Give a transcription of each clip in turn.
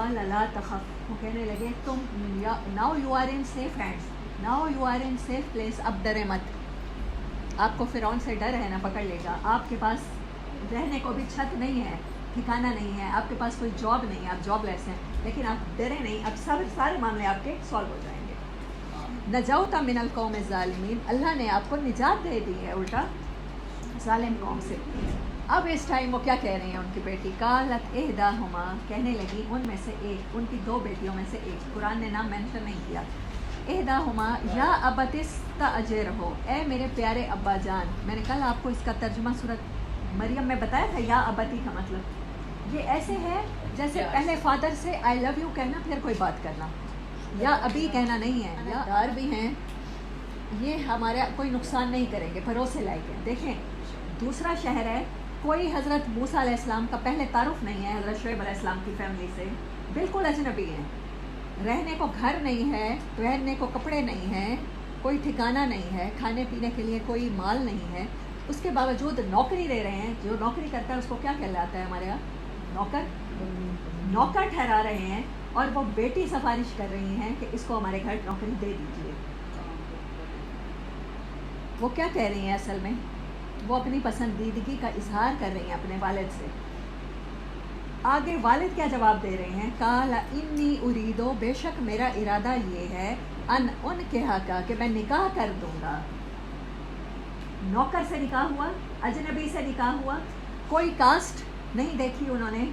لا تخف، وہ کہنے لگے تم now you are in safe hands, now you are in safe place, اب ڈرے مت. آپ کو فرعون سے ڈر ہے نا، پکڑ لے گا. آپ کے پاس رہنے کو بھی چھت نہیں ہے، ٹھکانہ نہیں ہے، آپ کے پاس کوئی جاب نہیں ہے، آپ جاب لیس ہیں، لیکن آپ ڈرے نہیں، اب سارے معاملے آپ کے سالو ہو جائیں گے. نجوت من القوم الظالمین، اللہ نے آپ کو نجات دے دی ہے الٹا ظالم قوم سے. اب اس ٹائم وہ کیا کہہ رہی ہیں ان کی بیٹی، قالت احداہما، کہنے لگی ان میں سے ایک، ان کی دو بیٹیوں میں سے ایک، قرآن نے نام مینشن نہیں کیا. احداہما یا ابت استاجرہ، اے میرے پیارے ابا جان. میں نے کل آپ کو اس کا ترجمہ سورۃ مریم میں بتایا تھا، یا ابتی کا مطلب یہ ایسے ہے جیسے پہلے فادر سے آئی لو یو کہنا، پھر کوئی بات کرنا. یا ابھی کہنا نہیں ہے، یا دار بھی ہیں، یہ ہمارا کوئی نقصان نہیں کریں گے، بھروسے لائق ہیں. دیکھیں دوسرا شہر ہے، کوئی حضرت موسیٰ علیہ السلام کا پہلے تعارف نہیں ہے حضرت شعیب علیہ السلام کی فیملی سے، بالکل اجنبی ہیں. رہنے کو گھر نہیں ہے، پہننے کو کپڑے نہیں ہیں، کوئی ٹھکانہ نہیں ہے، کھانے پینے کے لیے کوئی مال نہیں ہے. اس کے باوجود نوکری دے رہے ہیں. جو نوکری کرتا ہے اس کو کیا کہلاتا ہے ہمارے یہاں؟ نوکر ٹھہرا رہے ہیں. اور وہ بیٹی سفارش کر رہی ہیں کہ اس کو ہمارے گھر نوکری دے دیجیے. وہ کیا کہہ رہی ہیں اصل میں؟ وہ اپنی پسندیدگی کا اظہار کر رہی ہیں اپنے والد سے. آگے والد کیا جواب دے رہے ہیں؟ قال انی اریدو، بے شک میرا ارادہ یہ ہے، ان کے حق کہ میں نکاح کر دوں گا. نوکر سے نکاح ہوا، اجنبی سے نکاح ہوا، کوئی کاسٹ نہیں دیکھی انہوں نے.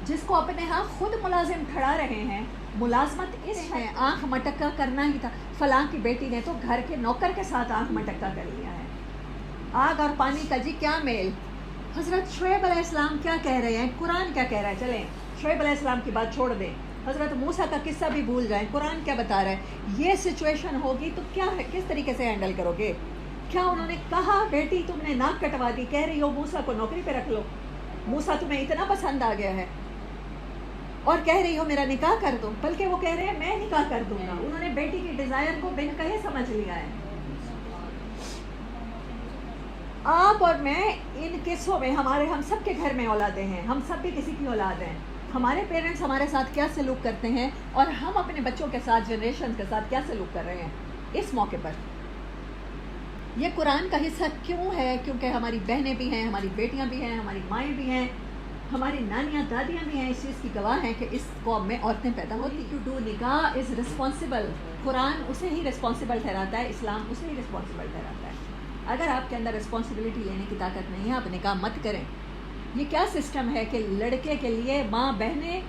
جس کو اپنے ہاں خود ملازم کھڑا رہے ہیں، ملازمت اس ہے آنکھ مٹکا کرنا ہی تھا. فلاں کی بیٹی نے تو گھر کے نوکر کے ساتھ آنکھ مٹکا کر لیا ہے. آگ اور پانی کا جی کیا میل. حضرت شعیب علیہ السلام کیا کہہ رہے ہیں، قرآن کیا کہہ رہا ہے. چلیں شعیب علیہ السلام کی بات چھوڑ دیں، حضرت موسیٰ کا قصہ بھی بھول جائیں. قرآن کیا بتا رہا ہے؟ یہ سچویشن ہوگی تو کیا ہے، کس طریقے سے ہینڈل کرو گے؟ کیا انہوں نے کہا بیٹی تم نے ناک کٹوا دی، کہہ رہی ہو موسیٰ کو نوکری پہ رکھ لو، موسیٰ تمہیں اتنا پسند آ گیا ہے اور کہہ رہی ہو میرا نکاح کر دو. بلکہ وہ کہہ رہے ہیں میں نکاح کر دوں گا. انہوں نے بیٹی کی ڈیزائر کو بن کہے سمجھ لیا ہے. آپ اور میں ان قصوں میں، ہم سب کے گھر میں اولادیں ہیں، ہم سب بھی کسی کی اولاد ہیں. ہمارے پیرنٹس ہمارے ساتھ کیا سلوک کرتے ہیں اور ہم اپنے بچوں کے ساتھ، جنریشن کے ساتھ کیا سلوک کر رہے ہیں اس موقع پر. یہ قرآن کا حصہ کیوں ہے؟ کیونکہ ہماری بہنیں بھی ہیں، ہماری بیٹیاں بھی ہیں، ہماری مائیں بھی ہیں، ہماری نانیاں دادیاں بھی ہیں، اس چیز کی گواہ ہیں کہ اس قوم میں عورتیں پیدا ہوتی. ٹو ڈو نکاح از رسپانسبل. قرآن اسے ہی رسپانسبل ٹھہراتا ہے، اسلام اسے ہی رسپانسبل ٹھہراتا ہے. اگر آپ کے اندر رسپانسبلٹی لینے کی طاقت نہیں ہے، آپ نکاح مت کریں. یہ کیا سسٹم ہے کہ لڑکے کے لیے ماں بہنیں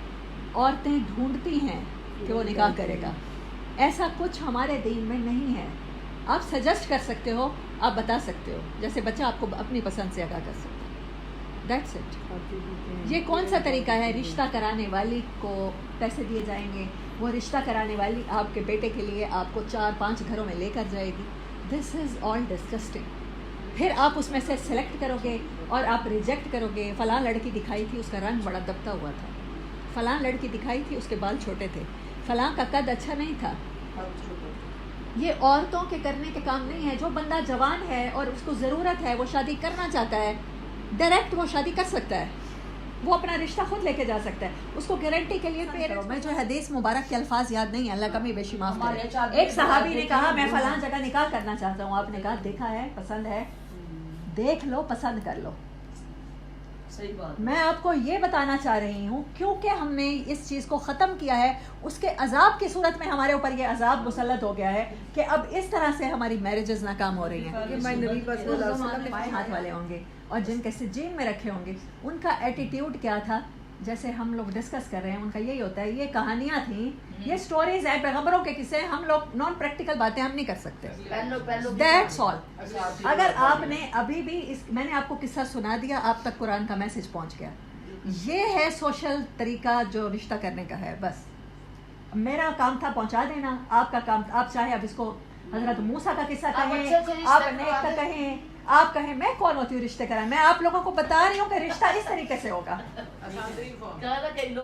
عورتیں ڈھونڈتی ہیں کہ وہ نکاح کرے گا؟ ایسا کچھ ہمارے دین میں نہیں ہے. آپ سجیسٹ کر سکتے ہو، آپ بتا سکتے ہو، جیسے بچہ آپ کو اپنی پسند سے آگاہ کر سکتا ہے. That's it. یہ کون سا طریقہ ہے؟ رشتہ کرانے والی کو پیسے دیے جائیں گے، وہ رشتہ کرانے والی آپ کے بیٹے کے لیے آپ کو 4-5 گھروں میں لے کر جائے گی. دس از آل ڈسگسٹنگ. پھر آپ اس میں سے سلیکٹ کرو گے اور آپ ریجیکٹ کرو گے. فلاں لڑکی دکھائی تھی، اس کا رنگ بڑا دبتا ہوا تھا. فلاں لڑکی دکھائی تھی، اس کے بال چھوٹے تھے. فلاں کا قد اچھا نہیں تھا. یہ عورتوں کے کرنے کے کام نہیں ہے. جو بندہ جوان ہے اور اس کو ضرورت ہے، وہ شادی کرنا چاہتا ہے، ڈائریکٹ وہ شادی کر سکتا ہے، وہ اپنا رشتہ خود لے کے جا سکتا ہے. اس کو گارنٹی کے لیے میں جو حدیث مبارک کے الفاظ یاد نہیں ہیں، اللہ کمی بیشی معاف کرے. ایک صحابی نے کہا میں فلاں جگہ نکاح کرنا چاہتا ہوں. آپ نے کہا دیکھا ہے، پسند ہے، دیکھ لو، پسند کر لو. صحیح بات. میں آپ کو یہ بتانا چاہ رہی ہوں کیونکہ ہم نے اس چیز کو ختم کیا ہے، اس کے عذاب کی صورت میں ہمارے اوپر یہ عذاب مسلط ہو گیا ہے کہ اب اس طرح سے ہماری میرجز ناکام ہو رہی ہیں. بائیں ہاتھ والے ہوں گے اور جن کے سجین میں رکھے ہوں گے، ان کا ایٹیٹیوڈ کیا تھا؟ جیسے ہم لوگ ڈسکس کر رہے ہیں، ان کا یہی ہوتا ہے یہ کہانیاں تھیں، یہ سٹوریز ہیں، پیغمبروں کے قصے. ہم لوگ نان پریکٹیکل باتیں ہم نہیں کر سکتے. That's all. اگر آپ نے ابھی بھی میں نے آپ کو قصہ سنا دیا، آپ تک قرآن کا میسج پہنچ گیا. یہ ہے سوشل طریقہ جو رشتہ کرنے کا ہے. بس میرا کام تھا پہنچا دینا، آپ کا کام، آپ چاہے اب اس کو حضرت موسیٰ کا قصہ کہیں، آپ نیک کا کہیں، آپ کہیں میں کون ہوتی ہوں رشتے کرا. میں آپ لوگوں کو بتا رہی ہوں کہ رشتہ اس طریقے سے ہوگا.